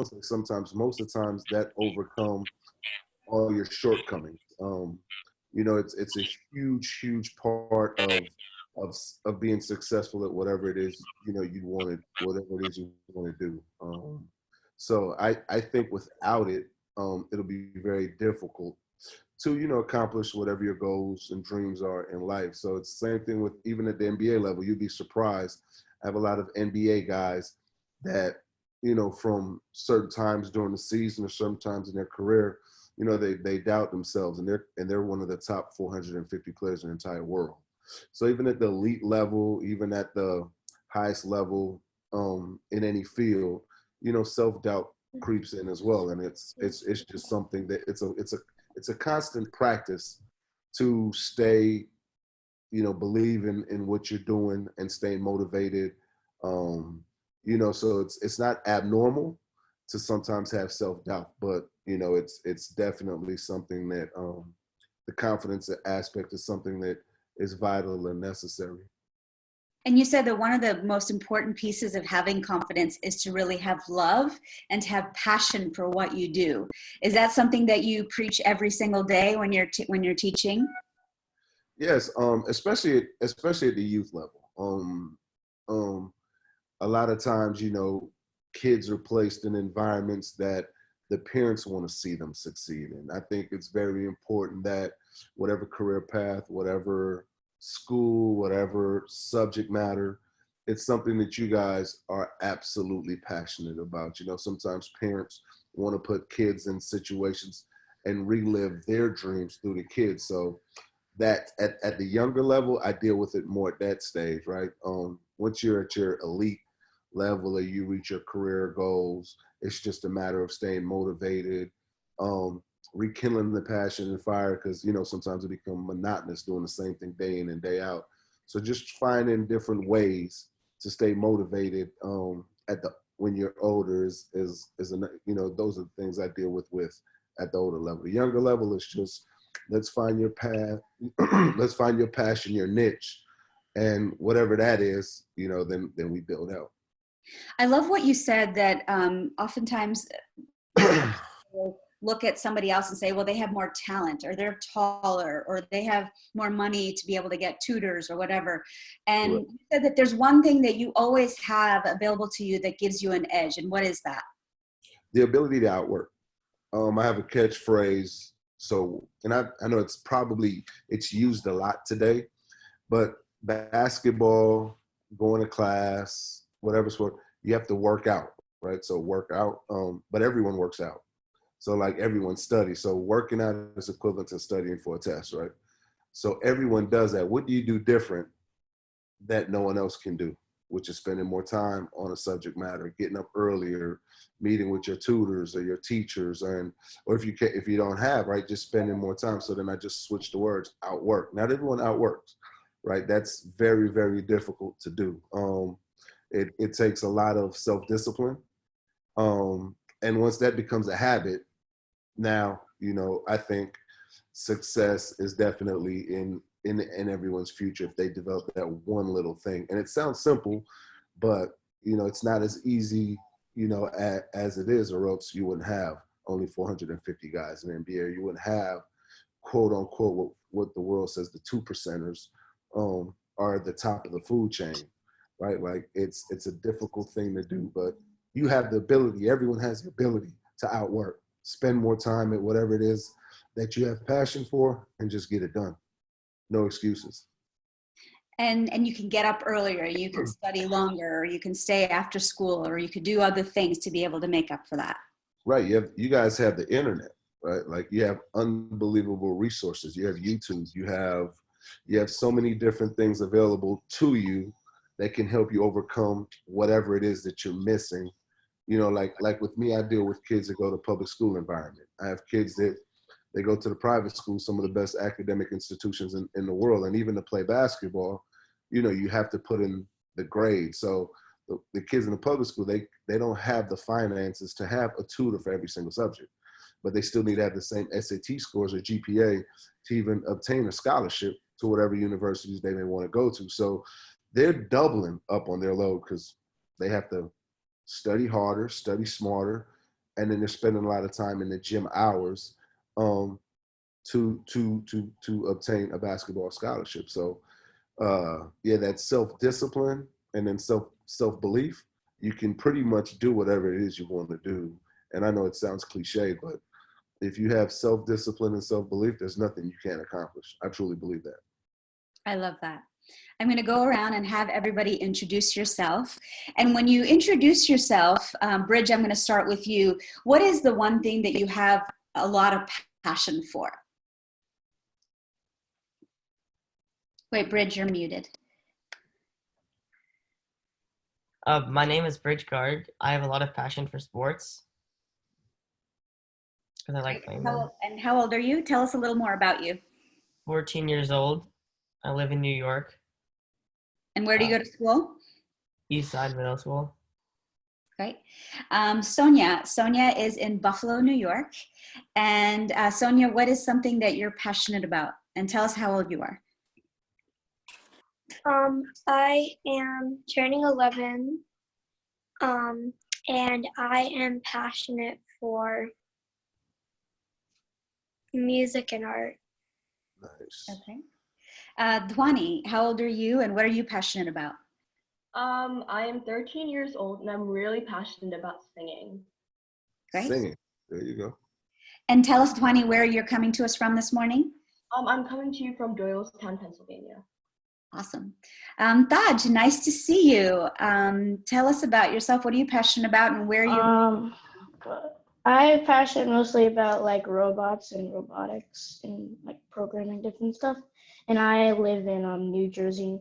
say sometimes, most of the times that overcome all your shortcomings. It's a huge part of being successful at whatever it is whatever it is you want to do. So I think without it, it'll be very difficult to accomplish whatever your goals and dreams are in life. So it's the same thing with even at the NBA level. You'd be surprised. I have a lot of NBA guys that from certain times during the season or certain times in their career, they doubt themselves, and they're one of the top 450 players in the entire world. So even at the elite level, even at the highest level in any field, self-doubt creeps in as well, and it's just something that it's a constant practice to stay, believe in what you're doing and stay motivated. So it's not abnormal to sometimes have self-doubt, but it's definitely something that the confidence aspect is something that is vital and necessary. And you said that one of the most important pieces of having confidence is to really have love and to have passion for what you do. Is that something that you preach every single day when you're teaching? Yes, especially at the youth level. Um, a lot of times, kids are placed in environments that the parents want to see them succeed in. I think it's very important that whatever career path, whatever school, whatever subject matter, it's something that you guys are absolutely passionate about. Sometimes parents want to put kids in situations and relive their dreams through the kids. So that at the younger level, I deal with it more at that stage, right? Once you're at your elite level or you reach your career goals, it's just a matter of staying motivated, rekindling the passion and fire, because sometimes it becomes monotonous doing the same thing day in and day out. So just finding different ways to stay motivated at the when you're older those are the things I deal with at the older level. The younger level is just let's find your path, let's find your passion, your niche, and whatever that is, then we build out. I love what you said that oftentimes people look at somebody else and say, well, they have more talent, or they're taller, or they have more money to be able to get tutors or whatever. And Right. you said that there's one thing that you always have available to you that gives you an edge. And what is that? The ability to outwork. I have a catchphrase. So, and I know it's used a lot today, but basketball, going to class, whatever sport, you have to work out, right? So work out, but everyone works out. So like everyone studies. So working out is equivalent to studying for a test, right? So everyone does that. What do you do different that no one else can do? Which is spending more time on a subject matter, getting up earlier, meeting with your tutors or your teachers, or if you don't have, right, just spending more time. So then I just switch the words, outwork. Not everyone outworks, right? That's very, very difficult to do. It takes a lot of self-discipline. And once that becomes a habit, now, I think success is definitely in everyone's future if they develop that one little thing. And it sounds simple, but it's not as easy, as it is, or else you wouldn't have only 450 guys in the NBA. You wouldn't have quote unquote what the world says the 2%ers are at the top of the food chain, right? Like it's a difficult thing to do, but you have the ability. Everyone has the ability to outwork, spend more time at whatever it is that you have passion for, and just get it done. No excuses. And you can get up earlier, you can study longer, or you can stay after school, or you could do other things to be able to make up for that. Right. You guys have the internet, right? Like you have unbelievable resources. You have YouTube. You have so many different things available to you that can help you overcome whatever it is that you're missing. Like with me, I deal with kids that go to public school environment. I have kids that they go to the private school, some of the best academic institutions in the world. And even to play basketball, you have to put in the grade. So the kids in the public school, they don't have the finances to have a tutor for every single subject, but they still need to have the same SAT scores or GPA to even obtain a scholarship to whatever universities they may want to go to. So they're doubling up on their load because they have to study harder, study smarter, and then they're spending a lot of time in the gym hours um, to obtain a basketball scholarship. So yeah, that self-discipline and then self-belief, you can pretty much do whatever it is you want to do. And I know it sounds cliche, but if you have self-discipline and self-belief, there's nothing you can't accomplish. I truly believe that. I love that. I'm going to go around and have everybody introduce yourself. And when you introduce yourself, Bridge, I'm going to start with you. What is the one thing that you have a lot of passion for? Wait, Bridge, you're muted. My name is Bridge Guard. I have a lot of passion for sports because I like playing them. And how old are you? Tell us a little more about you. 14 years old. I live in New York. And where do you go to school? East Side Middle School. Great. Sonia is in Buffalo, New York. And Sonia, what is something that you're passionate about? And tell us how old you are. I am turning 11, and I am passionate for music and art. Nice. Okay. Dhwani, how old are you and what are you passionate about? I am 13 years old and I'm really passionate about singing. Great. Singing. There you go. And tell us, Dhwani, where you're coming to us from this morning? I'm coming to you from Doylestown, Pennsylvania. Awesome. Taj, nice to see you. Tell us about yourself. What are you passionate about and where are you? I'm passionate mostly about like robots and robotics and like programming different stuff. And I live in New Jersey.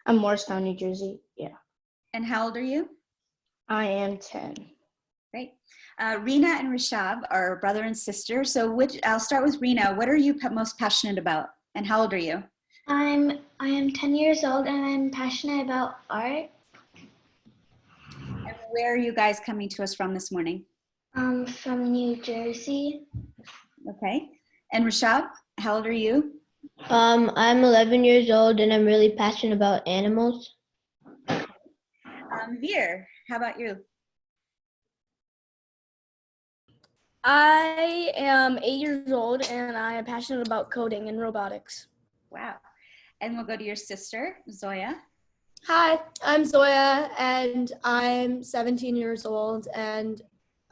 I'm Morristown, New Jersey. Yeah. And how old are you? I am 10. Great. Rena and Rishab are brother and sister. So I'll start with Rena. What are you most passionate about and how old are you? I am 10 years old and I'm passionate about art. And where are you guys coming to us from this morning? From New Jersey. Okay. And Rishab, how old are you? I'm 11 years old and I'm really passionate about animals. Veer, how about you? I am 8 years old and I am passionate about coding and robotics. Wow. And we'll go to your sister, Zoya. Hi, I'm Zoya and I'm 17 years old. And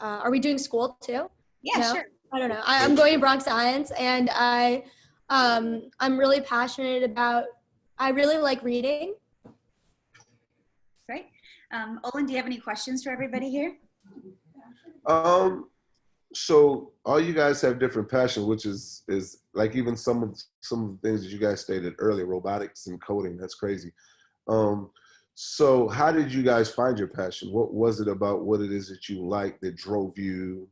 are we doing school too? Yeah, no? Sure. I don't know. I'm going to Bronx Science and I'm really passionate about, I really like reading. Great. Olin, do you have any questions for everybody here? So all you guys have different passion, which is like even some of the things that you guys stated earlier, robotics and coding. That's crazy. So how did you guys find your passion? What was it about what it is that you like that drove you,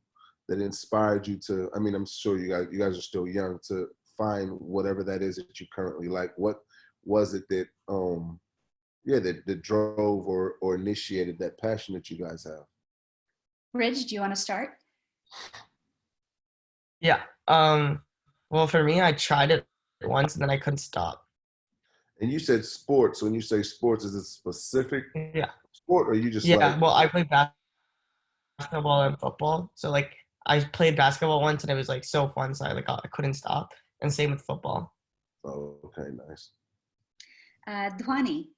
that inspired you to? I mean, I'm sure you guys are still young to find whatever that is that you currently like. What was it that that drove or initiated that passion that you guys have? Bridge, do you want to start? Yeah. Well, for me, I tried it once and then I couldn't stop. And you said sports. When you say sports, is it specific sport or you just well, I play basketball and football. So like I played basketball once and it was like so fun. So I couldn't stop. And same with football. Oh, okay, nice. Dhwani.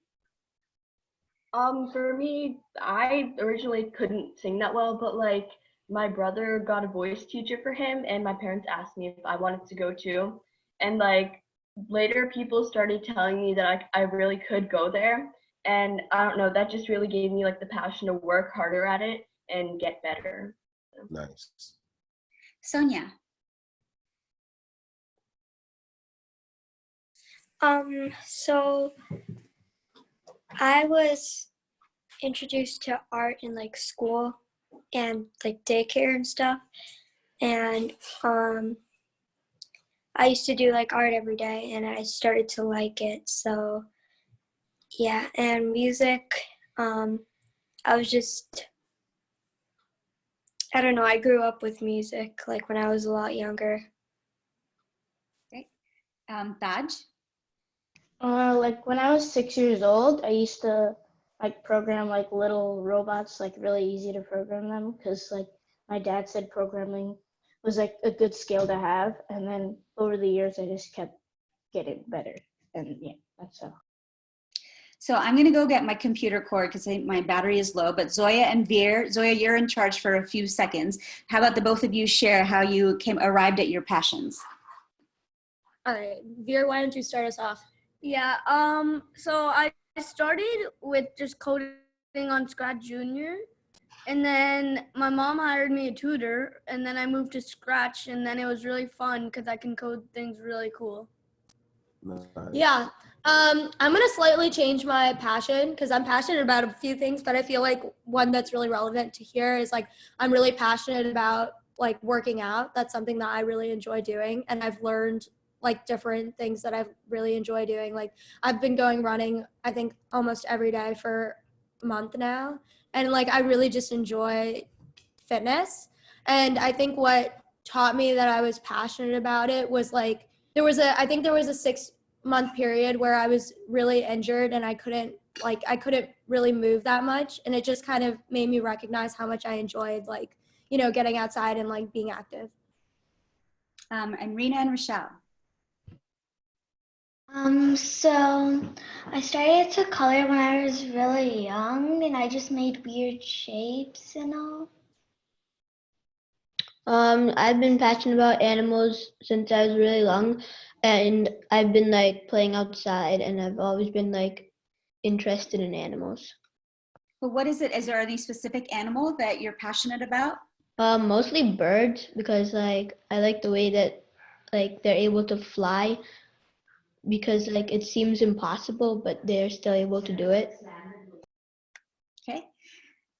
For me, I originally couldn't sing that well, but like my brother got a voice teacher for him and my parents asked me if I wanted to go too. And like later people started telling me that I really could go there. And I don't know, that just really gave me like the passion to work harder at it and get better. Nice. Sonia. So I was introduced to art in like school and like daycare and stuff. And I used to do like art every day and I started to like it. So yeah, and music, I don't know, I grew up with music like when I was a lot younger. Okay. Taj? Like when I was 6 years old, I used to like program like little robots, like really easy to program them because like my dad said programming was like a good skill to have. And then over the years, I just kept getting better. And yeah, that's how. So I'm going to go get my computer cord because my battery is low. But Zoya and Veer, Zoya, you're in charge for a few seconds. How about the both of you share how you arrived at your passions? All right, Veer, why don't you start us off? Yeah, so I started with just coding on Scratch Junior, and then my mom hired me a tutor, and then I moved to Scratch, and then it was really fun because I can code things really cool. Nice. Yeah, I'm gonna slightly change my passion because I'm passionate about a few things, but I feel like one that's really relevant to here is like I'm really passionate about like working out. That's something that I really enjoy doing, and I've learned like different things that I really enjoy doing. Like I've been going running, I think almost every day for a month now. And like, I really just enjoy fitness. And I think what taught me that I was passionate about it was like, I think there was a 6-month period where I was really injured and I couldn't really move that much. And it just kind of made me recognize how much I enjoyed like, you know, getting outside and like being active. And Rena and Rochelle. So I started to color when I was really young and I just made weird shapes and all. I've been passionate about animals since I was really young, and I've been like playing outside, and I've always been like interested in animals. But what is it? Is there any specific animal that you're passionate about? Mostly birds because like I like the way that like they're able to fly, because like it seems impossible, but they're still able to do it. Okay.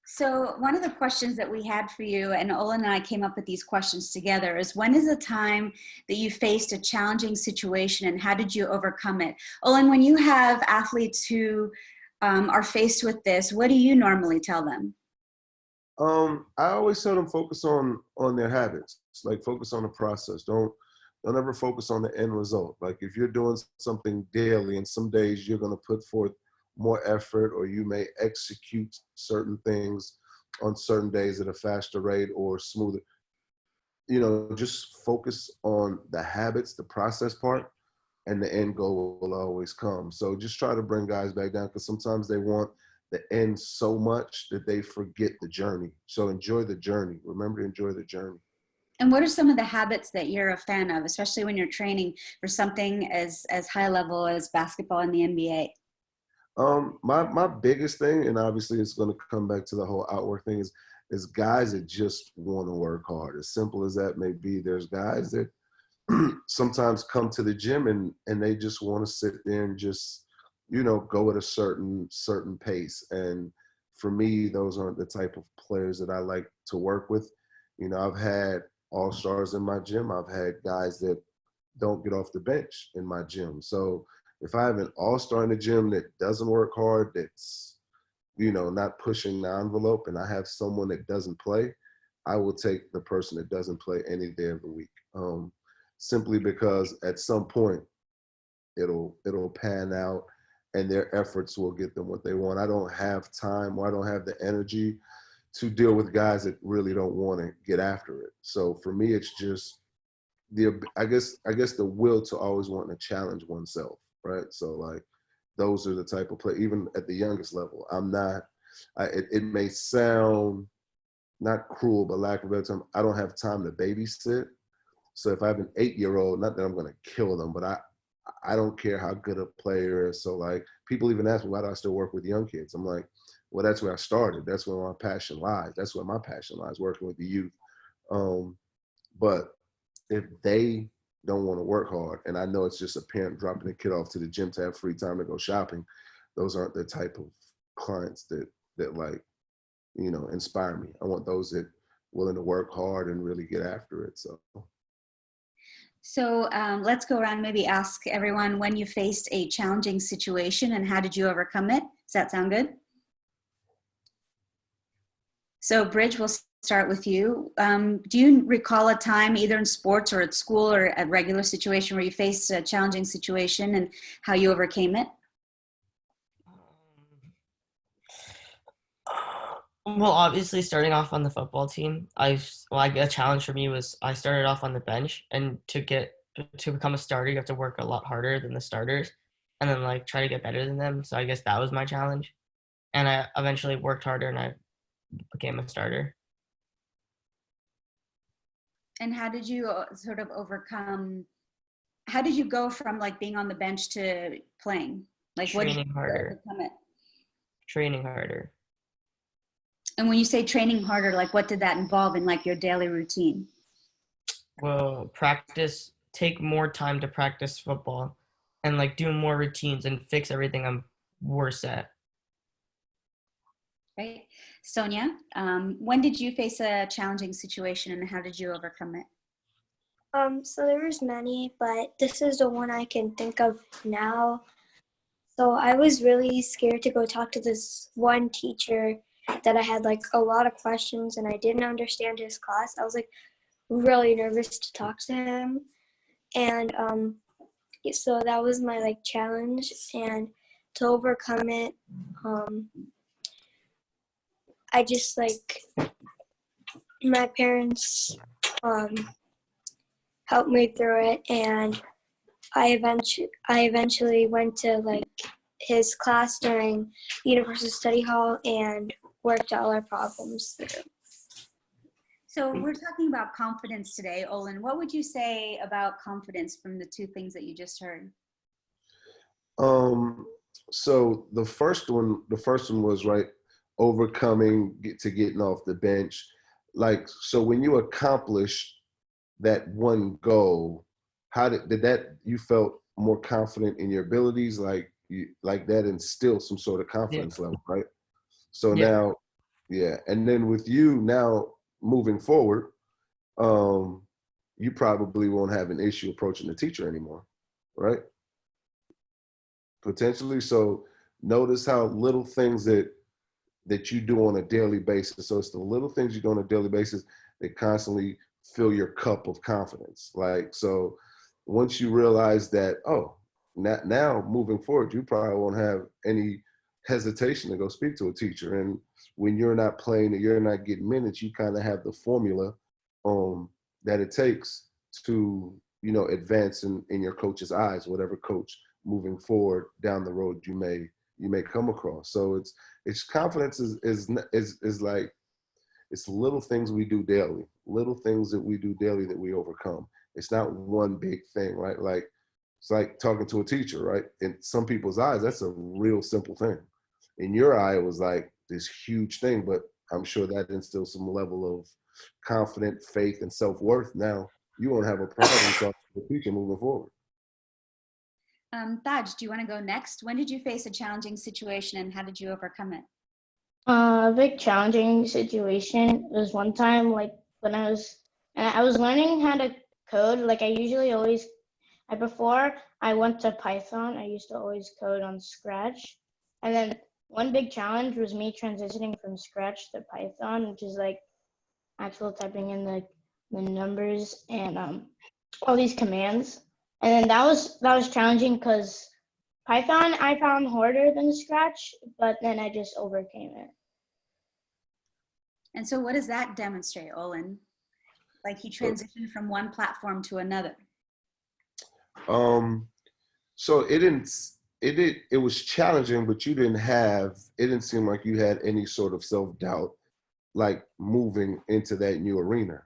So one of the questions that we had for you, and Olin and I came up with these questions together, is when is a time that you faced a challenging situation and how did you overcome it? Olin, when you have athletes who are faced with this, what do you normally tell them? I always tell them focus on their habits, like focus on the process. Don't ever focus on the end result. Like if you're doing something daily and some days you're going to put forth more effort or you may execute certain things on certain days at a faster rate or smoother, you know, just focus on the habits, the process part, and the end goal will always come. So just try to bring guys back down because sometimes they want the end so much that they forget the journey. So enjoy the journey. Remember to enjoy the journey. And what are some of the habits that you're a fan of, especially when you're training for something as high level as basketball in the NBA? My biggest thing, and obviously it's going to come back to the whole outwork thing, is guys that just want to work hard. As simple as that may be, there's guys that sometimes come to the gym and they just want to sit there and just, you know, go at a certain pace. And for me, those aren't the type of players that I like to work with. You know, I've had all-stars in my gym. I've had guys that don't get off the bench in my gym. So if I have an all-star in the gym that doesn't work hard, that's, you know, not pushing the envelope, and I have someone that doesn't play, I will take the person that doesn't play any day of the week. Simply because at some point it'll pan out and their efforts will get them what they want. I don't have time or I don't have the energy to deal with guys that really don't want to get after it. So for me, it's just I guess the will to always want to challenge oneself, right? So like those are the type of play, even at the youngest level. I'm not, it may sound not cruel, but lack of a better term, I don't have time to babysit. So if I have an 8-year-old, not that I'm going to kill them, but I don't care how good a player is. So like people even ask me, why do I still work with young kids? I'm like, well, that's where I started. That's where my passion lies. That's where my passion lies, working with the youth. But if they don't want to work hard, and I know it's just a parent dropping a kid off to the gym to have free time to go shopping, those aren't the type of clients that like, you know, inspire me. I want those that willing to work hard and really get after it. So let's go around and maybe ask everyone when you faced a challenging situation and how did you overcome it? Does that sound good? So Bridge, we'll start with you. Do you recall a time either in sports or at school or a regular situation where you faced a challenging situation and how you overcame it? Well, obviously, starting off on the football team, a challenge for me was I started off on the bench, and to become a starter, you have to work a lot harder than the starters, and then like try to get better than them. So I guess that was my challenge, and I eventually worked harder, and I became a starter. And how did you sort of overcome? How did you go from like being on the bench to playing? Like what did you Training do to harder, overcome it? training harder. And when you say training harder, like what did that involve in like your daily routine? Well, take more time to practice football, and like do more routines and fix everything I'm worse at. Right. Sonia, when did you face a challenging situation and how did you overcome it? So there was many, but this is the one I can think of now. So I was really scared to go talk to this one teacher that I had like a lot of questions and I didn't understand his class. I was like really nervous to talk to him. And so that was my like challenge, and to overcome it, I just like my parents helped me through it, and I eventually went to like his class during Universal Study Hall and worked all our problems through. So we're talking about confidence today. Olin, what would you say about confidence from the two things that you just heard? So the first one was right, getting off the bench. Like, so when you accomplish that one goal, how did that, you felt more confident in your abilities, like that instilled some sort of confidence level, right? So Yeah. now, yeah. And then with you now moving forward, you probably won't have an issue approaching the teacher anymore, right? Potentially. So notice how little things that you do on a daily basis. So it's the little things you do on a daily basis that constantly fill your cup of confidence. Like, so once you realize that, oh, now moving forward, you probably won't have any hesitation to go speak to a teacher. And when you're not playing or you're not getting minutes, you kind of have the formula that it takes to, advance in your coach's eyes, whatever coach moving forward down the road you may come across. So it's confidence is like, it's little things we do daily, little things that we do daily that we overcome. It's not one big thing, right? Like, it's like talking to a teacher, right? In some people's eyes, that's a real simple thing. In your eye, it was like this huge thing, but I'm sure that instills some level of confident faith and self-worth. Now you won't have a problem talking to a teacher moving forward. Taj, do you want to go next? When did you face a challenging situation and how did you overcome it? A big challenging situation was one time, like when I was learning how to code. Like before I went to Python, I used to always code on Scratch. And then one big challenge was me transitioning from Scratch to Python, which is like actual typing in the numbers and all these commands. And then that was challenging because Python I found harder than Scratch, but then I just overcame it. And so what does that demonstrate, Olin? Like he transitioned from one platform to another. So it was challenging, but it didn't seem like you had any sort of self-doubt, like moving into that new arena.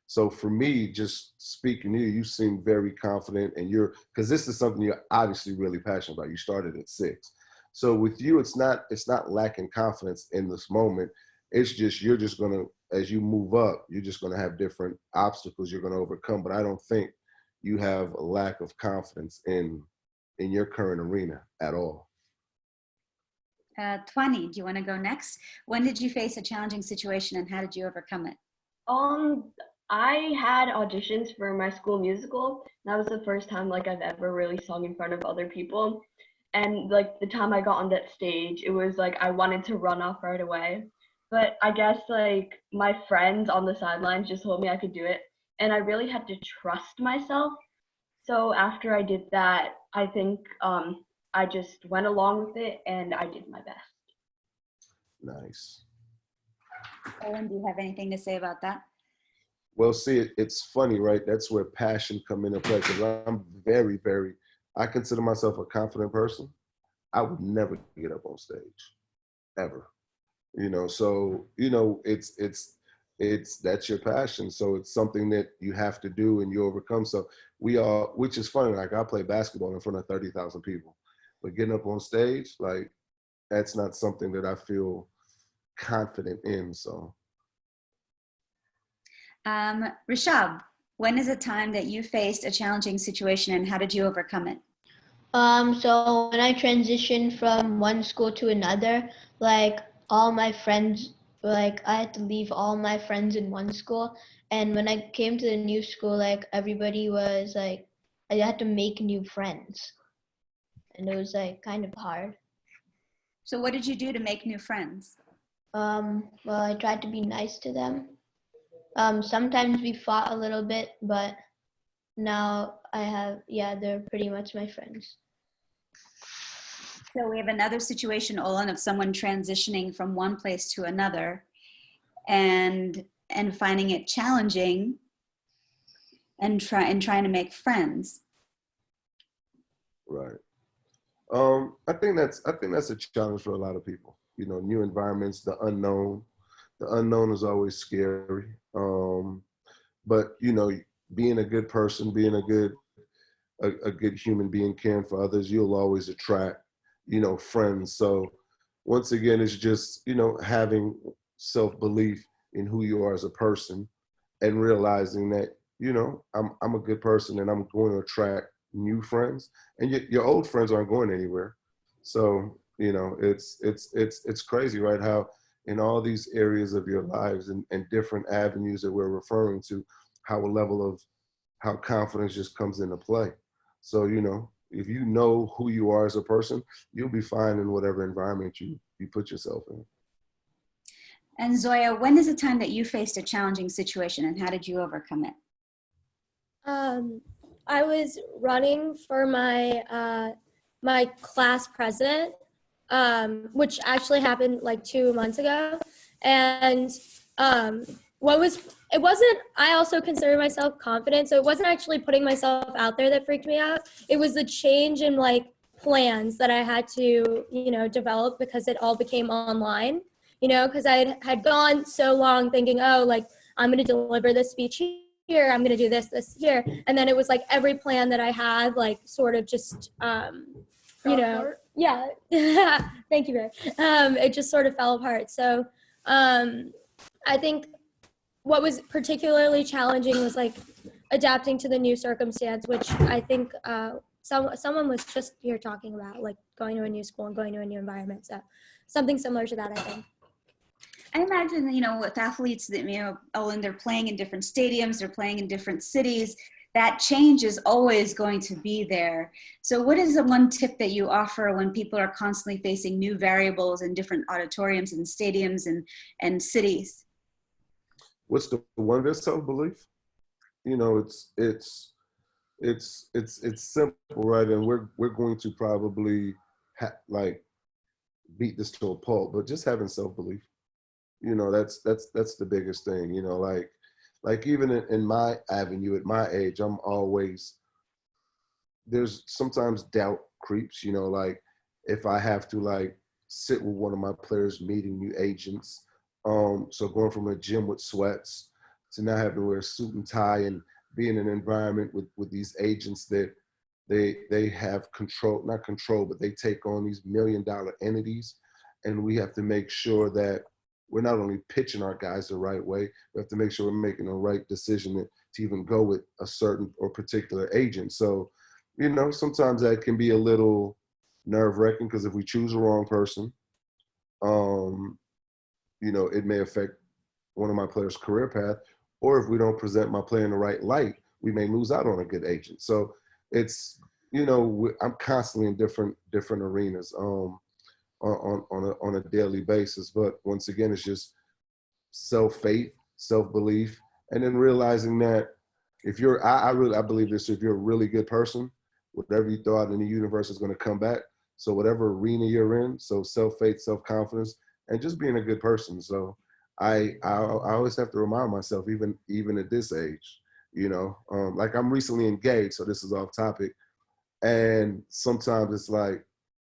So for me, just speaking to you, you seem very confident, and because this is something you're obviously really passionate about. You started at 6. So with you, it's not lacking confidence in this moment. It's just, you're just gonna, as you move up, you're just gonna have different obstacles you're gonna overcome. But I don't think you have a lack of confidence in your current arena at all. Twani, do you want to go next? When did you face a challenging situation and how did you overcome it? I had auditions for my school musical. That was the first time like I've ever really sung in front of other people. And like the time I got on that stage, it was like I wanted to run off right away. But I guess like my friends on the sidelines just told me I could do it. And I really had to trust myself. So after I did that, I think I just went along with it and I did my best. Nice. Olin, do you have anything to say about that? Well, see, it's funny, right? That's where passion come into play. Because I'm I consider myself a confident person. I would never get up on stage, ever. So it's that's your passion. So it's something that you have to do and you overcome. So we all, which is funny. Like I play basketball in front of 30,000 people, but getting up on stage, like that's not something that I feel confident in. So. Rishab, when is a time that you faced a challenging situation and how did you overcome it? So when I transitioned from one school to another, like all my friends, like I had to leave all my friends in one school. And when I came to the new school, like everybody was like, I had to make new friends. And it was like kind of hard. So what did you do to make new friends? Well, I tried to be nice to them. Sometimes we fought a little bit, but now they're pretty much my friends. So we have another situation, Olin, of someone transitioning from one place to another and finding it challenging and trying to make friends. Right. I think that's a challenge for a lot of people. New environments, the unknown. The unknown is always scary. But being a good person, being a good human being, caring for others, you'll always attract, friends. So once again, it's just, having self-belief in who you are as a person and realizing that, I'm a good person and I'm going to attract new friends, and your old friends aren't going anywhere. So, it's crazy, right? How in all these areas of your lives and different avenues that we're referring to, how a level of how confidence just comes into play. So, if you know who you are as a person, you'll be fine in whatever environment you put yourself in. And Zoya, when is the time that you faced a challenging situation and how did you overcome it? I was running for my my class president, which actually happened like 2 months ago. And I also consider myself confident, so it wasn't actually putting myself out there that freaked me out. It was the change in like plans that I had to, develop because it all became online, because I had gone so long thinking, oh, like I'm going to deliver this speech here, I'm going to do this here. And then it was like every plan that I had, like sort of just, yeah, thank you, Barry. It just sort of fell apart. So I think what was particularly challenging was like adapting to the new circumstance, which I think someone was just here talking about, like going to a new school and going to a new environment. So something similar to that, I think. I imagine, with athletes that, Olin, they're playing in different stadiums, they're playing in different cities, that change is always going to be there. So what is the one tip that you offer when people are constantly facing new variables in different auditoriums and stadiums and cities? What's the one? Their self-belief. It's simple, right? And we're going to probably beat this to a pulp, but just having self-belief. That's the biggest thing. Like even in my avenue at my age, there's sometimes doubt creeps. Like if I have to like sit with one of my players meeting new agents, so going from a gym with sweats to now having to wear a suit and tie and be in an environment with these agents that they have control, not control, but they take on these $1 million entities, and we have to make sure that we're not only pitching our guys the right way, we have to make sure we're making the right decision to even go with a certain or particular agent. So, sometimes that can be a little nerve-wracking because if we choose the wrong person, it may affect one of my players' career path, or if we don't present my player in the right light, we may lose out on a good agent. So it's, I'm constantly in different arenas. On a daily basis. But once again, it's just self-faith, self-belief, and then realizing that if you're, I believe this, if you're a really good person, whatever you throw out in the universe is going to come back. So whatever arena you're in, so self-faith, self-confidence, and just being a good person. So I always have to remind myself, even at this age, like I'm recently engaged, so this is off topic. And sometimes it's like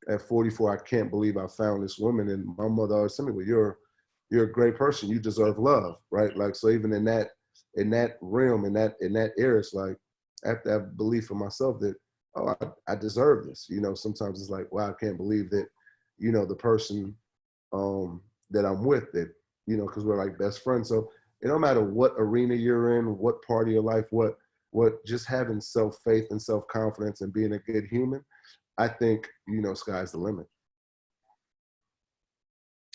at 44, I can't believe I found this woman. And my mother always told me, well, you're a great person. You deserve love, right? Like, so even in that realm, in that area, it's like I have to have belief in myself that, oh, I deserve this. Sometimes it's like, wow, I can't believe that, the person that I'm with, that, because we're like best friends. So it don't matter what arena you're in, what part of your life, what just having self-faith and self-confidence and being a good human, I think, sky's the limit.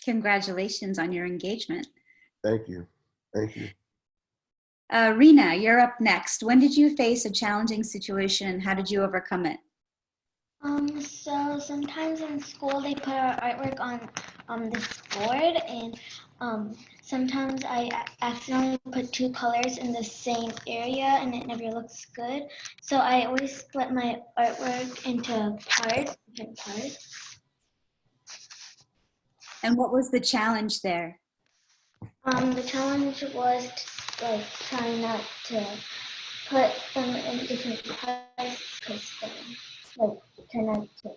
Congratulations on your engagement. Thank you. Thank you. Rena, you're up next. When did you face a challenging situation and how did you overcome it? So sometimes in school they put our artwork on this board, and sometimes I accidentally put two colors in the same area and it never looks good. So I always split my artwork into different parts. And what was the challenge there? The challenge was like trying not to put them in different parts because like turn out to.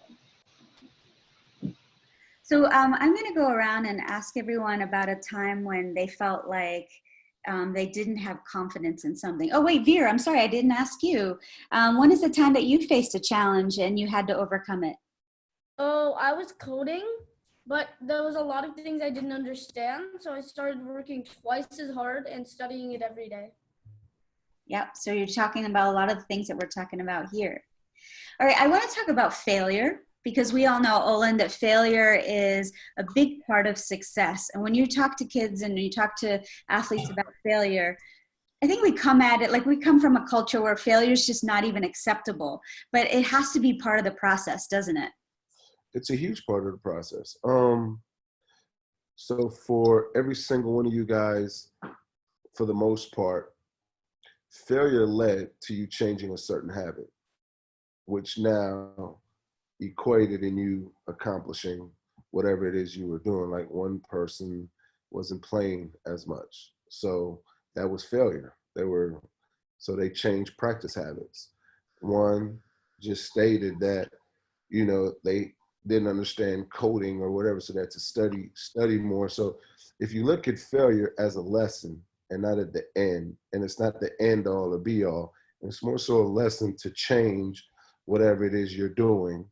So I'm going to go around and ask everyone about a time when they felt like they didn't have confidence in something. Oh, wait, Veer, I'm sorry, I didn't ask you. When is the time that you faced a challenge and you had to overcome it? Oh, I was coding, but there was a lot of things I didn't understand. So I started working twice as hard and studying it every day. Yep, so you're talking about a lot of the things that we're talking about here. All right, I want to talk about failure, because we all know, Olin, that failure is a big part of success. And when you talk to kids and you talk to athletes about failure, I think we come at it like we come from a culture where failure is just not even acceptable, but it has to be part of the process, doesn't it? It's a huge part of the process. So for every single one of you guys, for the most part, failure led to you changing a certain habit, which now equated in you accomplishing whatever it is you were doing. Like one person wasn't playing as much, so that was failure. So they changed practice habits. One just stated that they didn't understand coding or whatever, so that to study more. So if you look at failure as a lesson and not at the end, and it's not the end all or be all, it's more so a lesson to change whatever it is you're doing.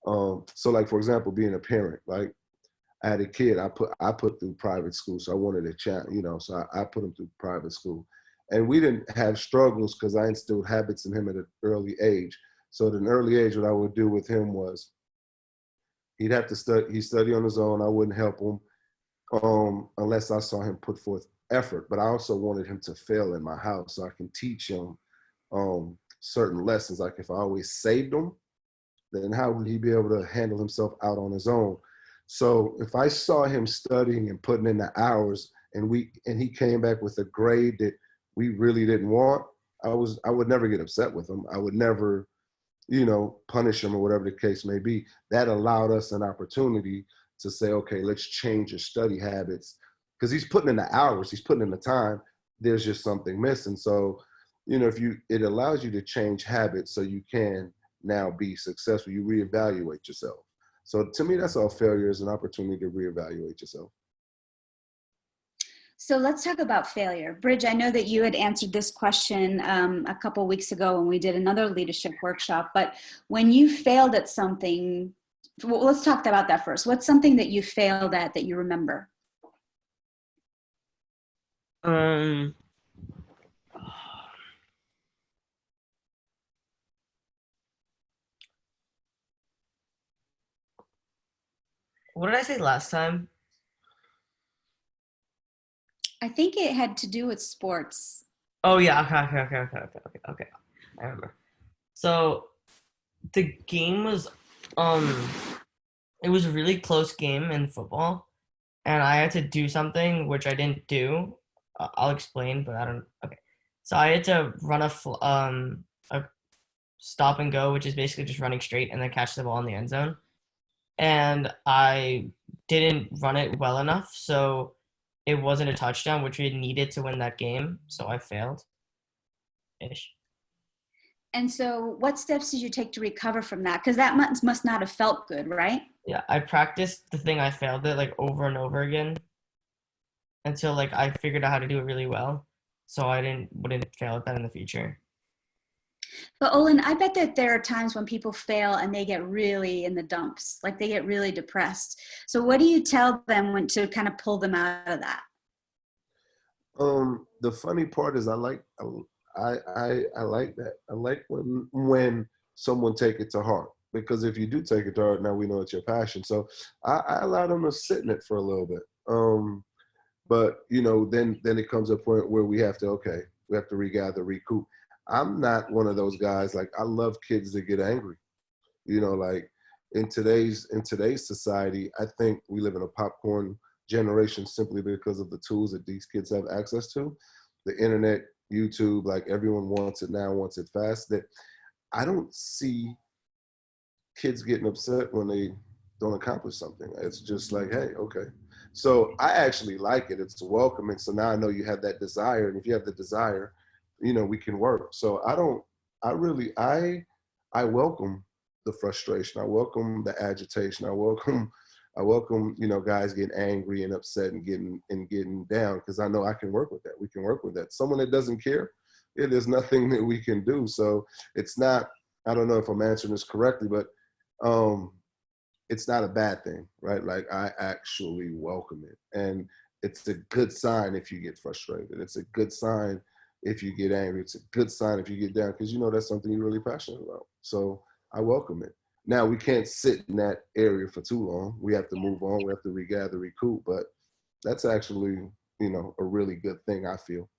So like, for example, being a parent, like I had a kid, I put through private school. So I wanted a child, so I put him through private school, and we didn't have struggles because I instilled habits in him at an early age. So at an early age, what I would do with him was he'd have to study on his own. I wouldn't help him unless I saw him put forth effort. But I also wanted him to fail in my house so I can teach him certain lessons. Like if I always saved him, then how would he be able to handle himself out on his own? So if I saw him studying and putting in the hours and he came back with a grade that we really didn't want, I would never get upset with him. I would never, punish him or whatever the case may be. That allowed us an opportunity to say, okay, let's change your study habits. Because he's putting in the hours, he's putting in the time, there's just something missing. So, it allows you to change habits so you can now be successful. You reevaluate yourself. So to me, that's all failure is, an opportunity to reevaluate yourself. So let's talk about failure. Bridge, I know that you had answered this question a couple weeks ago when we did another leadership workshop, but when you failed at something, well, let's talk about that first. What's something that you failed at that you remember? What did I say last time? I think it had to do with sports. Oh yeah, okay. I remember. So the game was it was a really close game in football, and I had to do something which I didn't do. I'll explain, but I don't. Okay, so I had to run a stop and go, which is basically just running straight and then catch the ball in the end zone. And I didn't run it well enough, so it wasn't a touchdown, which we needed to win that game. So I failed. Ish. And so what steps did you take to recover from that? Because that must not have felt good, right? Yeah, I practiced the thing I failed at like over and over again until like I figured out how to do it really well. So I wouldn't fail at that in the future. But Olin, I bet that there are times when people fail and they get really in the dumps, like they get really depressed. So what do you tell them when to kind of pull them out of that? The funny part is I like that. I like when someone take it to heart, because if you do take it to heart, now we know it's your passion. So I allow them to sit in it for a little bit. But you know, then it comes a point where we have to regather, recoup. I'm not one of those guys. Like, I love kids that get angry. You know, like in today's society, I think we live in a popcorn generation simply because of the tools that these kids have access to. The internet, YouTube, like everyone wants it now, wants it fast. That I don't see kids getting upset when they don't accomplish something. It's just like, hey, okay. So I actually like it. It's welcoming. So now I know you have that desire. And if you have the desire, you know, we can work. So I welcome the frustration. I welcome the agitation. I welcome, you know, guys getting angry and upset and getting down, because I know I can work with that. We can work with that. Someone that doesn't care, yeah, there's nothing that we can do. So it's not, I don't know if I'm answering this correctly, but it's not a bad thing, right? Like, I actually welcome it. And it's a good sign if you get frustrated. It's a good sign if you get angry. It's a good sign if you get down, because you know that's something you're really passionate about. So I welcome it. Now, we can't sit in that area for too long. We have to move on. We have to regather, recoup. But that's actually, you know, a really good thing, I feel.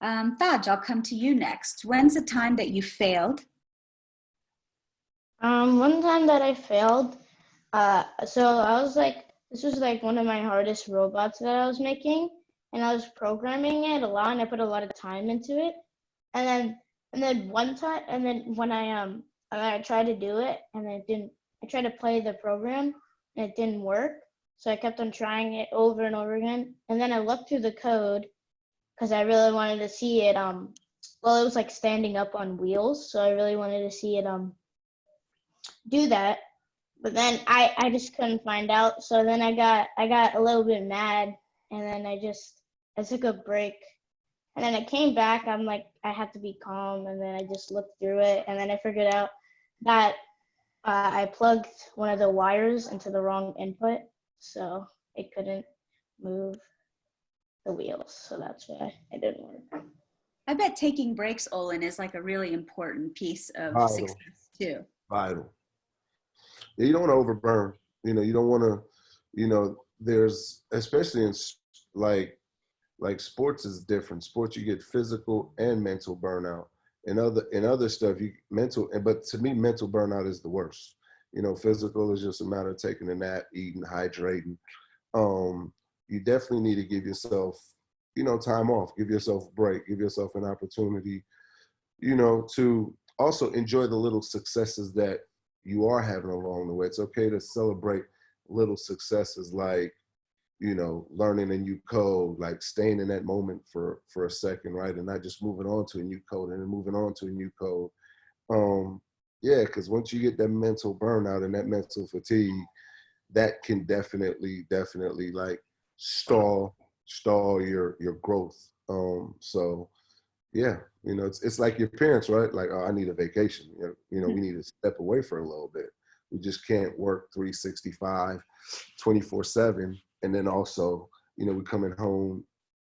Thaj, I'll come to you next. When's the time that you failed? One time that I failed, so I was like, this was like one of my hardest robots that I was making, and I was programming it a lot, and I put a lot of time into it. And then one time, and then when I tried to do it, and it didn't. I tried to play the program, and it didn't work. So I kept on trying it over and over again. And then I looked through the code because I really wanted to see it. Well, it was like standing up on wheels, so I really wanted to see it do that. But then I just couldn't find out. So then I got a little bit mad, and then I took a break. And then I came back, I'm like, I had to be calm, and then I just looked through it, and then I figured out that I plugged one of the wires into the wrong input, so it couldn't move the wheels, so that's why it didn't work. I bet taking breaks, Olin, is like a really important piece of success too. Vital. Yeah, you don't want to overburn. You know, you don't want to, you know, there's, especially in like sports is different. Sports, you get physical and mental burnout. In other stuff, but to me, mental burnout is the worst. You know, physical is just a matter of taking a nap, eating, hydrating. You definitely need to give yourself, you know, time off, give yourself a break, give yourself an opportunity, you know, to also enjoy the little successes that you are having along the way. It's okay to celebrate little successes, like, you know, learning a new code, like staying in that moment for a second, right? And not just moving on to a new code and then moving on to a new code. Yeah, because once you get that mental burnout and that mental fatigue, that can definitely like stall your growth. So yeah, you know, it's like your parents, right? Like, oh, I need a vacation. You know, we need to step away for a little bit. We just can't work 365, 24/7. And then also, you know, we're coming home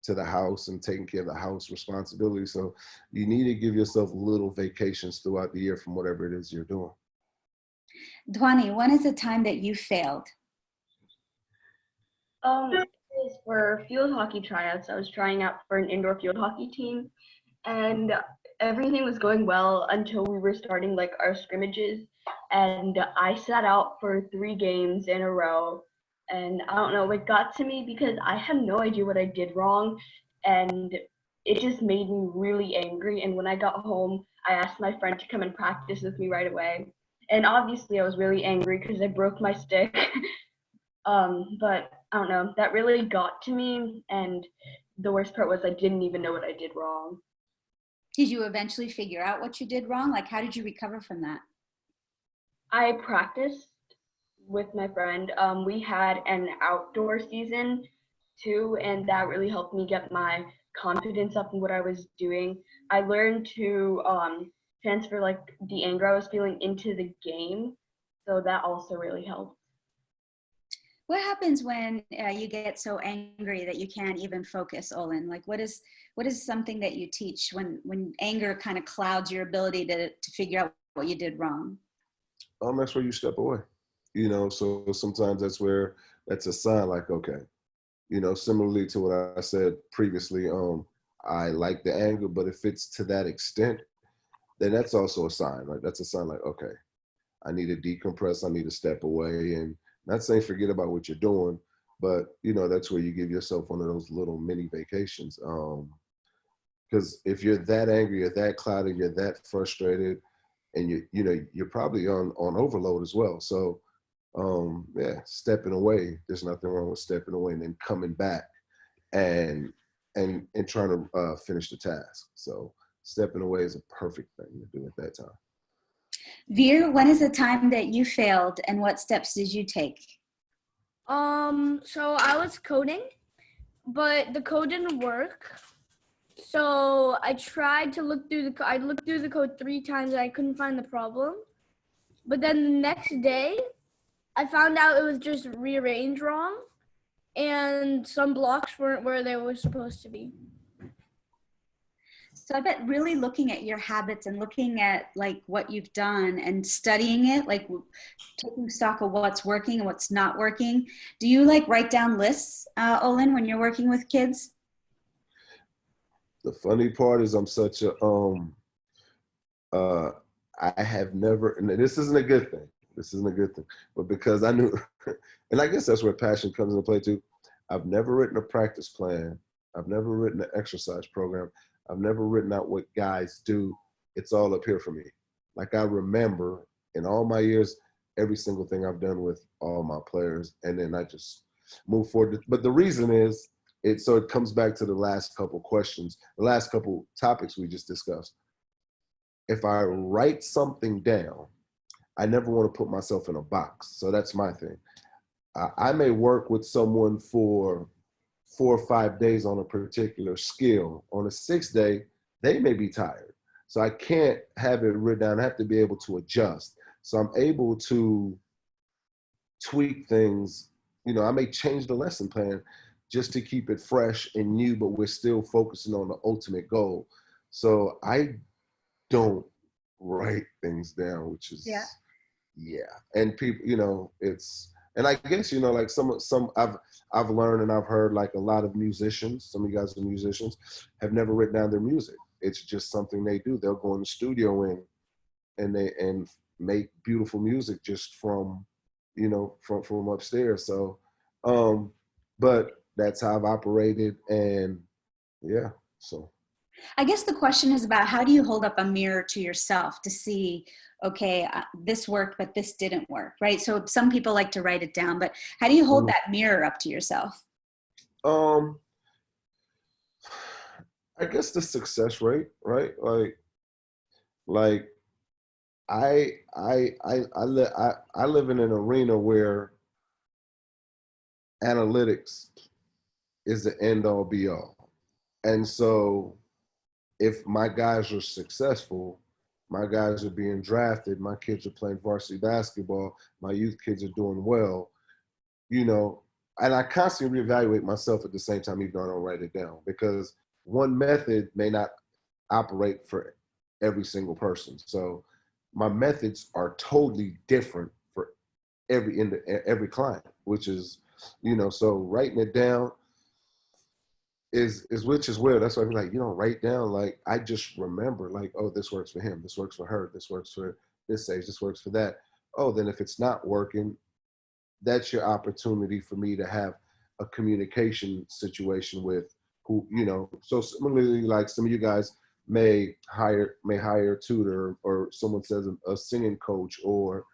to the house and taking care of the house responsibility. So you need to give yourself little vacations throughout the year from whatever it is you're doing. Dhwani, when is the time that you failed? It was for field hockey tryouts. I was trying out for an indoor field hockey team, and everything was going well until we were starting like our scrimmages, and I sat out for 3 games in a row. And I don't know, it got to me because I had no idea what I did wrong, and it just made me really angry. And when I got home, I asked my friend to come and practice with me right away. And obviously I was really angry because I broke my stick. But I don't know, that really got to me. And the worst part was I didn't even know what I did wrong. Did you eventually figure out what you did wrong? Like, how did you recover from that? I practiced with my friend. We had an outdoor season too, and that really helped me get my confidence up in what I was doing. I learned to transfer like the anger I was feeling into the game, so that also really helped. What happens when you get so angry that you can't even focus, Olin? Like, what is something that you teach when anger kind of clouds your ability to figure out what you did wrong? That's where you step away. So sometimes that's a sign like, okay, similarly to what I said previously, I like the anger, but if it's to that extent, then that's also a sign. Like, that's a sign like, okay, I need to decompress, I need to step away, and not saying forget about what you're doing, but that's where you give yourself one of those little mini vacations. Because if you're that angry, you're that clouded, you're that frustrated, and you're probably on overload as well. So yeah, stepping away, there's nothing wrong with stepping away and then coming back and trying to finish the task. So stepping away is a perfect thing to do at that time. Veer, when is the time that you failed and what steps did you take? So I was coding, but the code didn't work. So I tried to look through I looked through the code 3 times and I couldn't find the problem. But then the next day, I found out it was just rearranged wrong and some blocks weren't where they were supposed to be. So I bet really looking at your habits and looking at like what you've done and studying it, like taking stock of what's working and what's not working. Do you like write down lists, Olin, when you're working with kids? The funny part is I'm such a I have never, and this isn't a good thing. This isn't a good thing, but because I knew, and I guess that's where passion comes into play too. I've never written a practice plan. I've never written an exercise program. I've never written out what guys do. It's all up here for me. Like, I remember in all my years, every single thing I've done with all my players, and then I just move forward. But the reason is, it comes back to the last couple questions, the last couple topics we just discussed. If I write something down, I never want to put myself in a box. So that's my thing. I may work with someone for 4 or 5 days on a particular skill. On the 6th day, they may be tired. So I can't have it written down. I have to be able to adjust. So I'm able to tweak things. I may change the lesson plan just to keep it fresh and new, but we're still focusing on the ultimate goal. So I don't write things down, which is, yeah. And people, it's, and I guess, like some I've learned and I've heard, like, a lot of musicians, some of you guys are musicians, have never written down their music. It's just something they do. They'll go in the studio and make beautiful music just from upstairs. So, but that's how I've operated, and yeah, so. I guess the question is about how do you hold up a mirror to yourself to see, okay, this worked, but this didn't work, right? So some people like to write it down, but how do you hold that mirror up to yourself? I guess the success rate, right? Like I live in an arena where analytics is the end all be all. And so if my guys are successful, my guys are being drafted, my kids are playing varsity basketball, my youth kids are doing well, and I constantly reevaluate myself at the same time, even though I don't write it down, because one method may not operate for every single person. So my methods are totally different for every client, which is, so writing it down is which is weird. That's why I'm like, write down, like, I just remember, like, oh, this works for him, this works for her, this works for this age, this works for that. Oh, then if it's not working, that's your opportunity for me to have a communication situation with who, so similarly, like some of you guys may hire a tutor, or someone says a singing coach, or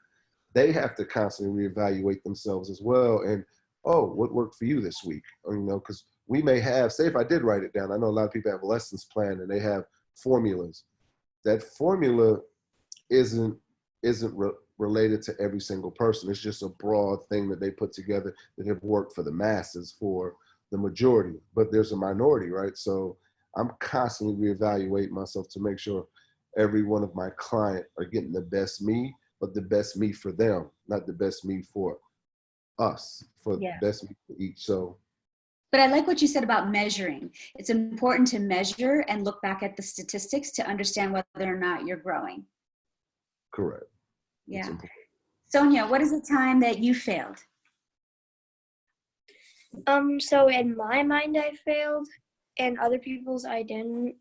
they have to constantly reevaluate themselves as well. And oh, what worked for you this week? Or, you know, because we may have, say if I did write it down, I know a lot of people have lessons planned and they have formulas. That formula isn't related to every single person. It's just a broad thing that they put together that have worked for the masses for the majority, but there's a minority, right? So I'm constantly reevaluating myself to make sure every one of my client are getting the best me, but the best me for them, not the best me for us, for the best me for each. So but I like what you said about measuring. It's important to measure and look back at the statistics to understand whether or not you're growing. correct. Yeah. Sonia, what is the time that you failed? So in my mind I failed, and other people's I didn't.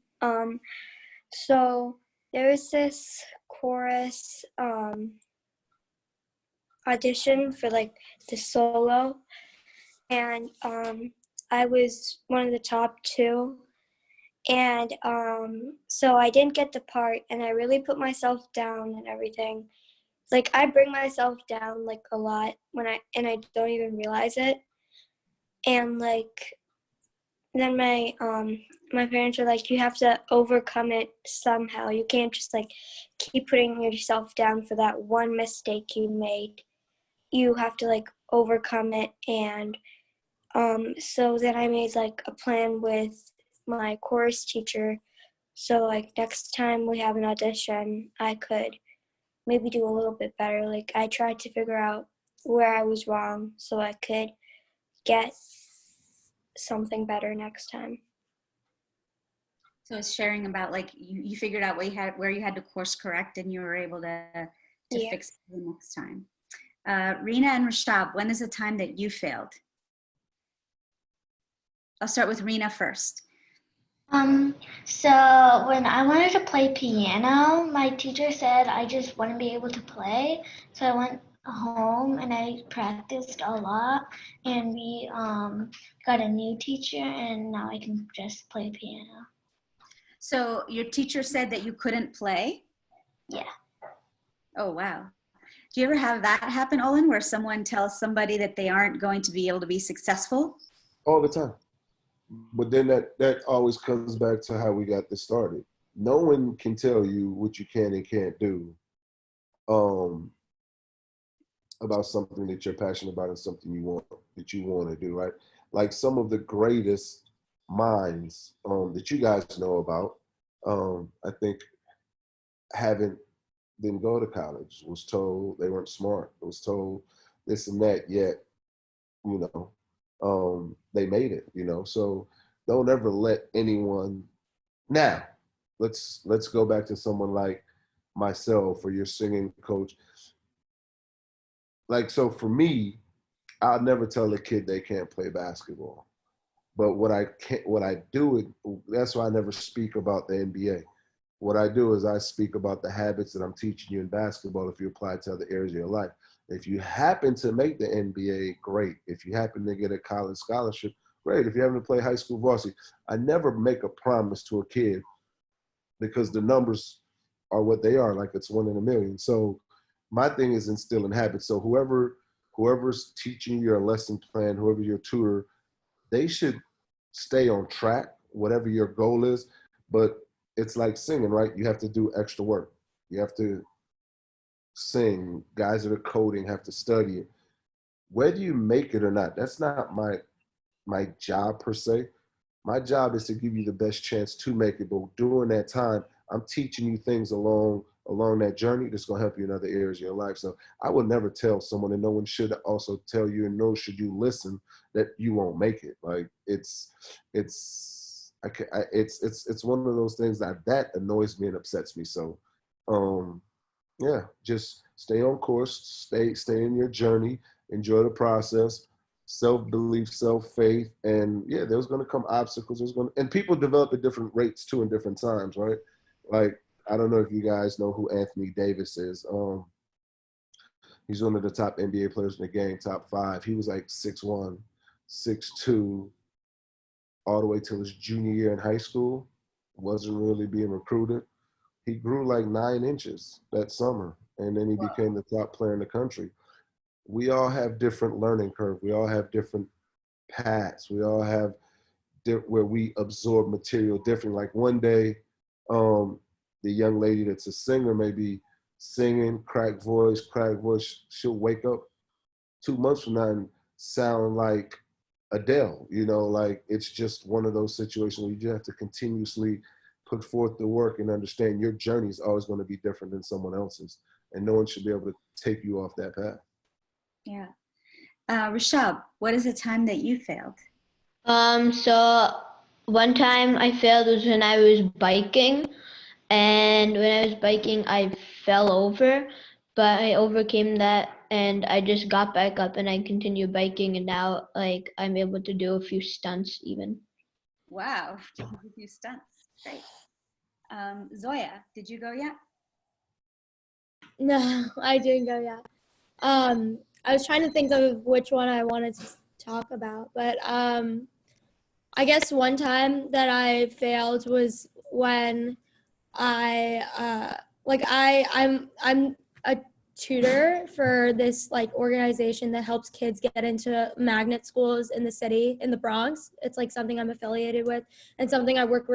So there was this chorus audition for like the solo, and I was one of the top two, and so I didn't get the part, and I really put myself down and everything. Like I bring myself down like a lot when I don't even realize it, and like then my parents are like, you have to overcome it somehow. You can't just like keep putting yourself down for that one mistake you made. You have to like overcome it. And so then I made like a plan with my chorus teacher, so like next time we have an audition I could maybe do a little bit better. Like I tried to figure out where I was wrong so I could get something better next time. So it's sharing about like you figured out where you had to course correct, and you were able to fix it the next time. Rena and Rashab, when is the time that you failed? I'll start with Rena first. So when I wanted to play piano, my teacher said I just wouldn't be able to play. So I went home and I practiced a lot, and we got a new teacher, and now I can just play piano. So your teacher said that you couldn't play? Yeah. Oh, wow. Do you ever have that happen, Olin, where someone tells somebody that they aren't going to be able to be successful? All the time. But then that always comes back to how we got this started. No one can tell you what you can and can't do about something that you're passionate about and something you want to do, right? Like some of the greatest minds that you guys know about, I think didn't go to college, was told they weren't smart, was told this and that, yet, you know, they made it, you know. So don't ever let anyone. Now, let's go back to someone like myself or your singing coach. Like, so for me, I'll never tell a kid they can't play basketball. But what I do, that's why I never speak about the NBA. What I do is I speak about the habits that I'm teaching you in basketball if you apply it to other areas of your life. If you happen to make the NBA, great. If you happen to get a college scholarship, great. If you happen to play high school varsity, I never make a promise to a kid because the numbers are what they are, like it's 1 in a million. So my thing is instilling habits. So whoever's teaching you your lesson plan, whoever your tutor, they should stay on track, whatever your goal is. But it's like singing, right? You have to do extra work. You have to sing. Guys that are coding have to study it. Whether you make it or not, that's not my job per se. My job is to give you the best chance to make it. But during that time, I'm teaching you things along that journey that's going to help you in other areas of your life. So I would never tell someone, and no one should also tell you, and nor should you listen, that you won't make it. Like it's one of those things that annoys me and upsets me. So yeah, just stay on course, stay in your journey, enjoy the process, self-belief, self-faith, and yeah, there's going to come obstacles. And people develop at different rates too in different times, right? Like, I don't know if you guys know who Anthony Davis is. He's one of the top NBA players in the game, top 5. He was like 6'1", 6'2", all the way till his junior year in high school. Wasn't really being recruited. He grew like 9 inches that summer, and then he became the top player in the country. we all have different learning curve. We all have different paths. We all have where we absorb material differently. Like one day, the young lady that's a singer may be singing, crack voice. She'll wake up 2 months from now and sound like Adele. You know, like it's just one of those situations where you just have to continuously put forth the work and understand your journey is always going to be different than someone else's, and no one should be able to take you off that path. Yeah. Rashab, what is a time that you failed? So one time I failed was when I was biking, and when I was biking, I fell over, but I overcame that and I just got back up and I continued biking, and now like I'm able to do a few stunts even. Wow, a few stunts. Great. Zoya, did you go yet? No, I didn't go yet. I was trying to think of which one I wanted to talk about, but I guess one time that I failed was when I'm a tutor for this like organization that helps kids get into magnet schools in the city in the Bronx. It's like something I'm affiliated with and something I work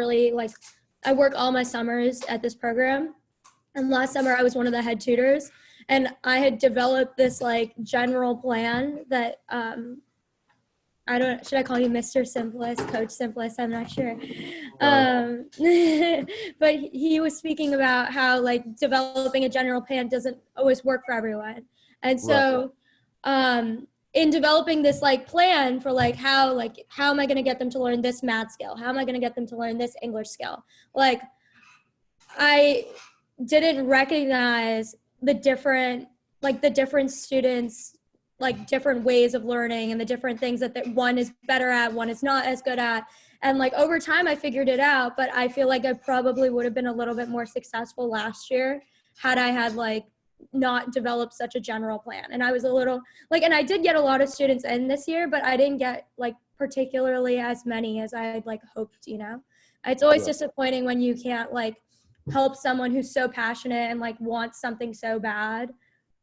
all my summers at this program. And last summer I was one of the head tutors, and I had developed this like general plan that should I call you Mr. Simplis, Coach Simplis? I'm not sure. But he was speaking about how like developing a general plan doesn't always work for everyone. And so in developing this like plan for like how am I going to get them to learn this math skill? How am I going to get them to learn this English skill? Like I didn't recognize the different students, like different ways of learning and the different things that one is better at, one is not as good at. And like over time I figured it out, but I feel like I probably would have been a little bit more successful last year had I had like not developed such a general plan. And I was a little like, and I did get a lot of students in this year, but I didn't get like particularly as many as I had like hoped, you know. It's always disappointing when you can't like help someone who's so passionate and like wants something so bad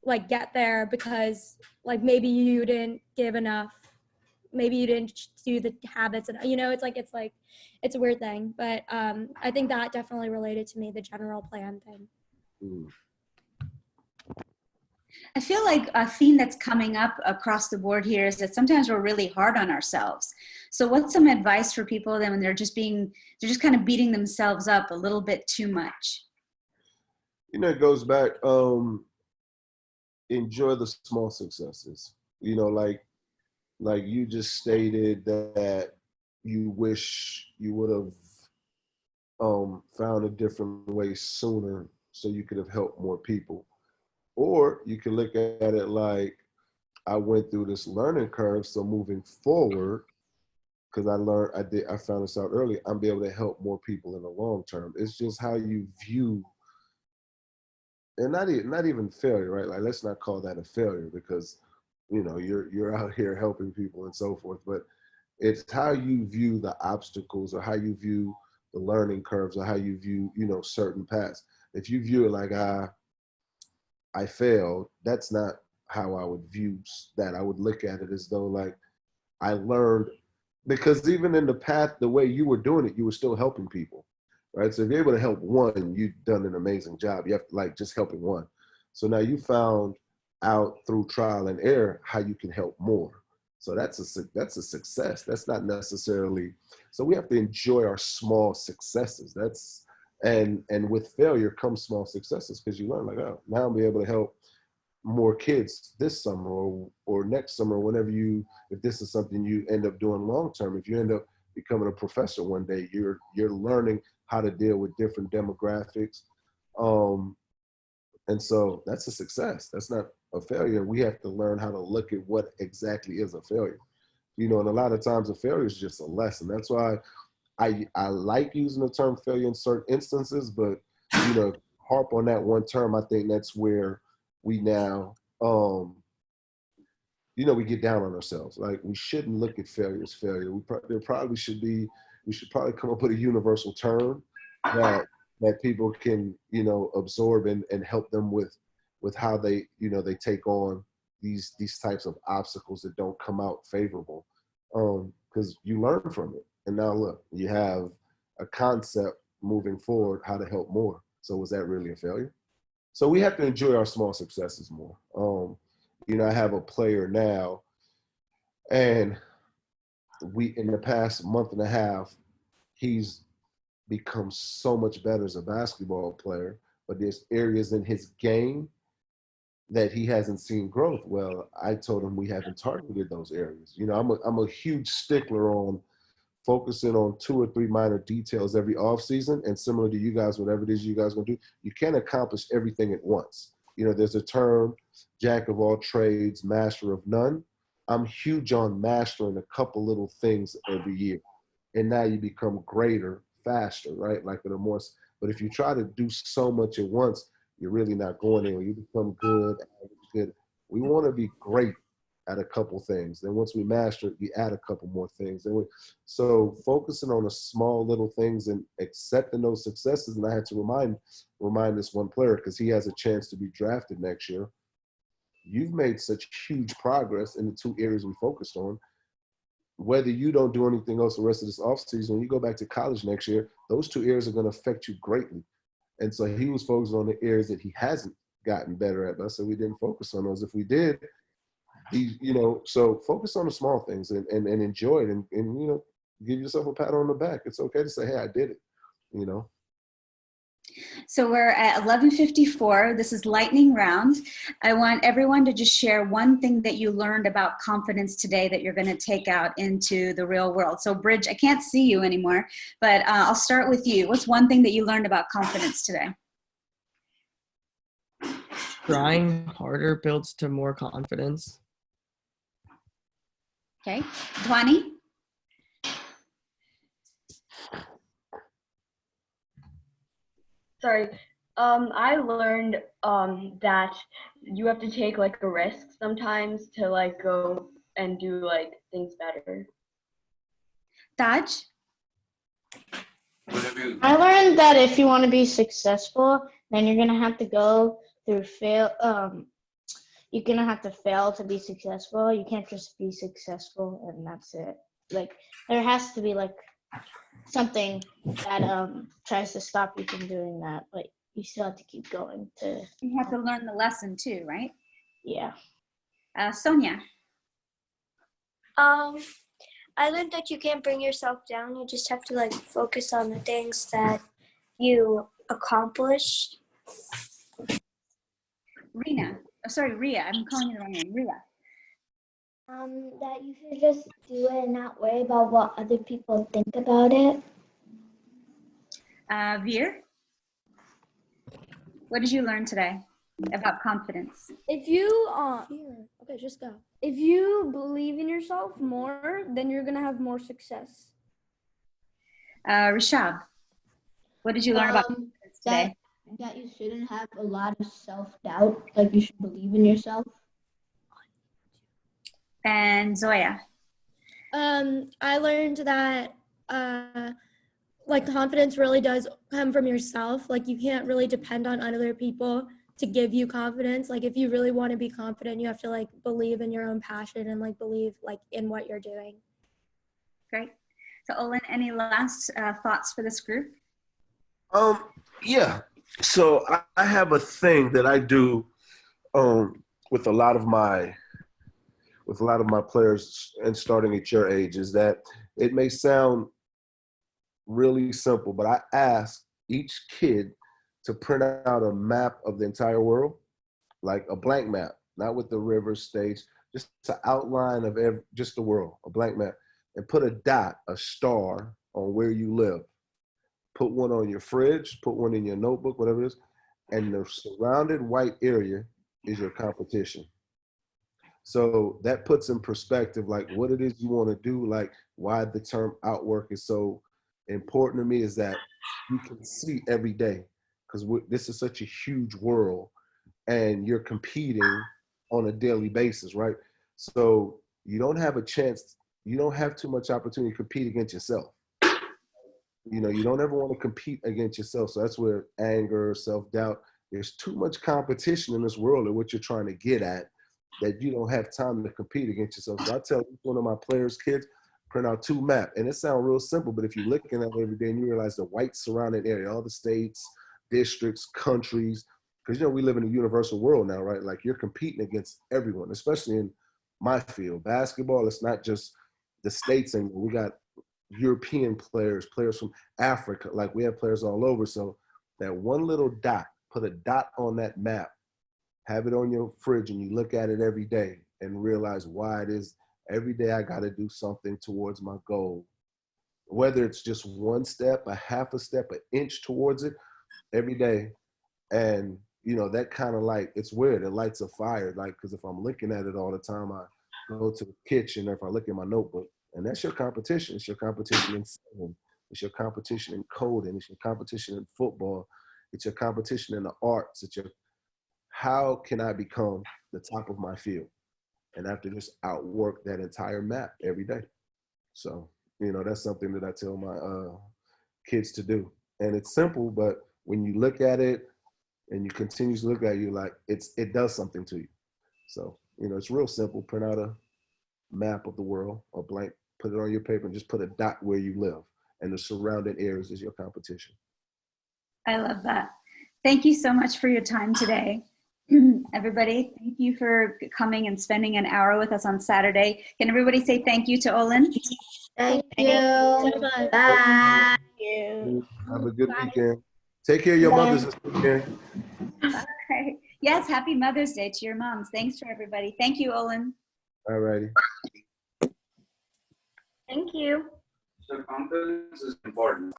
like get there because like maybe you didn't give enough, maybe you didn't do the habits, and you know it's a weird thing. But I think that definitely related to me, the general plan thing. I feel like a theme that's coming up across the board here is that sometimes we're really hard on ourselves. So what's some advice for people then when they're just kind of beating themselves up a little bit too much? You know, it goes back, enjoy the small successes. You know, like you just stated that you wish you would have found a different way sooner so you could have helped more people. Or you can look at it like, I went through this learning curve, so moving forward, because I found this out early, I'm be able to help more people in the long term. It's just how you view, and not even failure, right? Like, let's not call that a failure because, you know, you're out here helping people and so forth, but it's how you view the obstacles or how you view the learning curves or how you view, you know, certain paths. If you view it like, I failed, that's not how I would view that. I would look at it as though like I learned, because even in the path, the way you were doing it, you were still helping people, right? So if you're able to help one, you've done an amazing job. You have to like just helping one. So now you found out through trial and error how you can help more. So that's a success. That's not necessarily, so we have to enjoy our small successes. And with failure comes small successes because you learn like, oh, now I'll be able to help more kids this summer or next summer, whenever if this is something you end up doing long term. If you end up becoming a professor one day, you're learning how to deal with different demographics. And so that's a success. That's not a failure. We have to learn how to look at what exactly is a failure. You know, and a lot of times a failure is just a lesson. That's why I like using the term failure in certain instances, but, you know, harp on that one term, I think that's where we now, you know, we get down on ourselves. Like, we shouldn't look at failure as failure. We should probably come up with a universal term that people can, you know, absorb and help them with how they, you know, they take on these types of obstacles that don't come out favorable, because you learn from it. And now look, you have a concept moving forward how to help more. So was that really a failure? So we have to enjoy our small successes more. I have a player now, and in the past month and a half, he's become so much better as a basketball player, but there's areas in his game that he hasn't seen growth. Well, I told him we haven't targeted those areas. I'm a huge stickler on focusing on 2 or 3 minor details every off season. And similar to you guys, whatever it is you guys gonna do, you can't accomplish everything at once. There's a term, jack of all trades, master of none. I'm huge on mastering a couple little things every year. And now you become greater, faster, right? Like in a more, but if you try to do so much at once, you're really not going anywhere. You become good, good. We want to be great at a couple things. Then once we master it, we add a couple more things. So focusing on the small little things and accepting those successes. And I had to remind this one player, because he has a chance to be drafted next year. You've made such huge progress in the 2 areas we focused on. Whether you don't do anything else the rest of this offseason, when you go back to college next year, those 2 areas are going to affect you greatly. And so he was focused on the areas that he hasn't gotten better at. But I said we didn't focus on those. If we did, so focus on the small things and enjoy it and give yourself a pat on the back. It's okay to say, hey, I did it, So we're at 11:54. This is lightning round. I want everyone to just share one thing that you learned about confidence today that you're going to take out into the real world. So Bridge, I can't see you anymore, but I'll start with you. What's one thing that you learned about confidence today? Trying harder builds to more confidence. Okay. Dhwani? Sorry. I learned that you have to take like a risk sometimes to like go and do like things better. Taj? I learned that if you want to be successful, then you're gonna have to go through you're gonna have to fail to be successful. You can't just be successful and that's it. Like there has to be like something that tries to stop you from doing that, but you still have to keep going to. You have to learn the lesson too, right? Yeah. Sonia? I learned that you can't bring yourself down. You just have to like focus on the things that you accomplish. Ria. I'm calling you the wrong name. Ria. That you should just do it and not worry about what other people think about it. Veer? What did you learn today about confidence? If you okay, just go. If you believe in yourself more, then you're gonna have more success. Rishab, what did you learn about confidence today? That you shouldn't have a lot of self-doubt. Like you should believe in yourself. And Zoya? I learned that like confidence really does come from yourself. Like you can't really depend on other people to give you confidence. Like if you really want to be confident, you have to like believe in your own passion and like believe like in what you're doing. Great. So Olin, any last thoughts for this group? Yeah. So I have a thing that I do with a lot of my players, and starting at your age, is that it may sound really simple, but I ask each kid to print out a map of the entire world, like a blank map, not with the river, states, just an outline of just the world, a blank map, and put a dot, a star on where you live. Put one on your fridge, put one in your notebook, whatever it is, and the surrounded white area is your competition. So that puts in perspective, like what it is you want to do, like why the term outwork is so important to me is that you can see every day, because this is such a huge world and you're competing on a daily basis, right? So you don't have a chance, you don't have too much opportunity to compete against yourself. You don't ever want to compete against yourself. So that's where anger, self-doubt, there's too much competition in this world at what you're trying to get at. that you don't have time to compete against yourself. So I tell each one of my players' kids, print out 2 maps. And it sounds real simple, but if you're looking at it every day and you realize the white surrounding area, all the states, districts, countries, because, you know, we live in a universal world now, right? Like, you're competing against everyone, especially in my field. Basketball, it's not just the states anymore. We got European players, players from Africa. Like, we have players all over. So that one little dot, put a dot on that map, have it on your fridge, and you look at it every day and realize why it is every day I got to do something towards my goal. Whether it's just one step, a half a step, an inch towards it every day. And, you know, that kind of like, it's weird. It lights a fire. Like, because if I'm looking at it all the time, I go to the kitchen, or if I look at my notebook, and that's your competition. It's your competition in singing. It's your competition in coding. It's your competition in football. It's your competition in the arts. It's your, how can I become the top of my field? And after just outwork that entire map every day. So, you know, that's something that I tell my kids to do. And it's simple, but when you look at it and you continue to look at it, you're like, it does something to you. So, you know, it's real simple. Print out a map of the world, a blank, put it on your paper, and just put a dot where you live. And the surrounding areas is your competition. I love that. Thank you so much for your time today. Everybody, thank you for coming and spending an hour with us on Saturday. Can everybody say thank you to Olin? Thank you. so much. Bye. Have a good weekend. Take care of your mothers this weekend. Okay. Yes, happy Mother's Day to your moms. Thanks for everybody. Thank you, Olin. All righty. Thank you. So confidence is important.